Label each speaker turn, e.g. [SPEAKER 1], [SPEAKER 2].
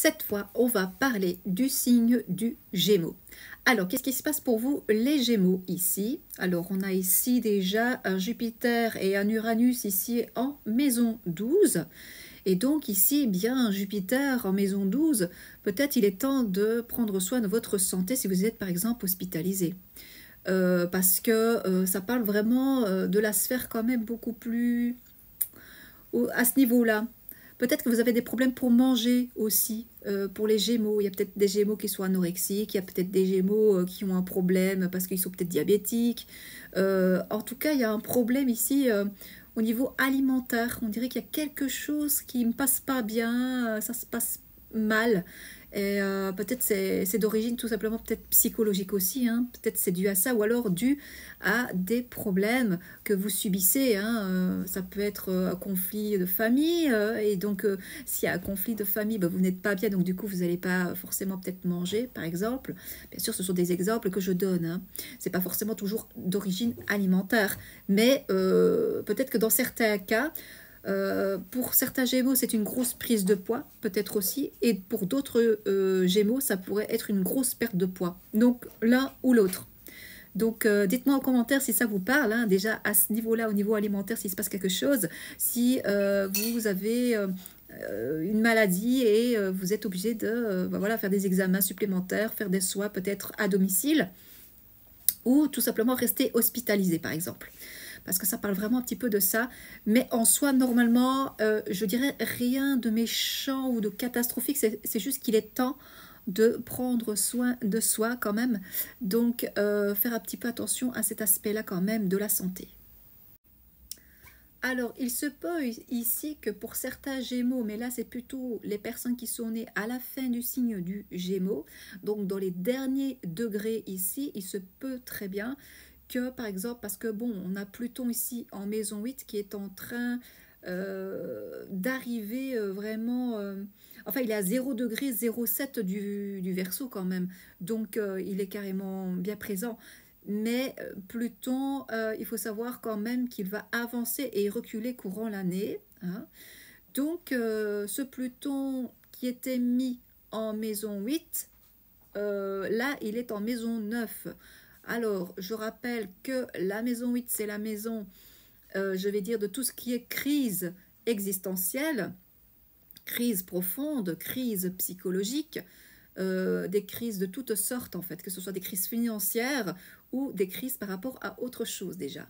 [SPEAKER 1] Cette fois, on va parler du signe du Gémeaux. Alors, qu'est-ce qui se passe pour vous, les Gémeaux, ici? Alors, on a ici déjà un Jupiter et un Uranus ici en maison 12. Et donc ici, bien, un Jupiter en maison 12, peut-être il est temps de prendre soin de votre santé si vous êtes par exemple hospitalisé. Parce que ça parle vraiment de la sphère quand même beaucoup plus à ce niveau-là. Peut-être que vous avez des problèmes pour manger aussi, pour les Gémeaux. Il y a peut-être des Gémeaux qui sont anorexiques, il y a peut-être des Gémeaux qui ont un problème parce qu'ils sont peut-être diabétiques. En tout cas, il y a un problème ici au niveau alimentaire. On dirait qu'il y a quelque chose qui ne passe pas bien, ça se passe mal. Et peut-être c'est d'origine tout simplement peut-être psychologique aussi, hein. Peut-être c'est dû à ça ou alors dû à des problèmes que vous subissez, hein. Ça peut être un conflit de famille et donc s'il y a un conflit de famille, ben, vous n'êtes pas bien, donc du coup vous n'allez pas forcément peut-être manger par exemple. Bien sûr ce sont des exemples que je donne, hein. C'est pas forcément toujours d'origine alimentaire, mais peut-être que dans certains cas, pour certains Gémeaux, c'est une grosse prise de poids, peut-être aussi, et pour d'autres Gémeaux, ça pourrait être une grosse perte de poids. Donc l'un ou l'autre. Donc dites-moi en commentaire si ça vous parle, hein, déjà à ce niveau-là, au niveau alimentaire, s'il se passe quelque chose, si vous avez une maladie et vous êtes obligé de ben voilà, faire des examens supplémentaires, faire des soins peut-être à domicile, ou tout simplement rester hospitalisé par exemple. Parce que ça parle vraiment un petit peu de ça, mais en soi, normalement, je dirais rien de méchant ou de catastrophique, c'est juste qu'il est temps de prendre soin de soi quand même, donc faire un petit peu attention à cet aspect-là quand même de la santé. Alors, il se peut ici que pour certains Gémeaux, mais là c'est plutôt les personnes qui sont nées à la fin du signe du Gémeaux, donc dans les derniers degrés ici, il se peut très bien que par exemple, parce que bon, on a Pluton ici en maison 8 qui est en train d'arriver vraiment, enfin il est à 0 degré 0,7 du Verseau quand même, donc il est carrément bien présent. Mais Pluton, il faut savoir quand même qu'il va avancer et reculer courant l'année, hein. Donc ce Pluton qui était mis en maison 8, là il est en maison 9. Alors je rappelle que la maison 8 c'est la maison, je vais dire, de tout ce qui est crise existentielle, crise profonde, crise psychologique, des crises de toutes sortes en fait, que ce soit des crises financières ou des crises par rapport à autre chose déjà.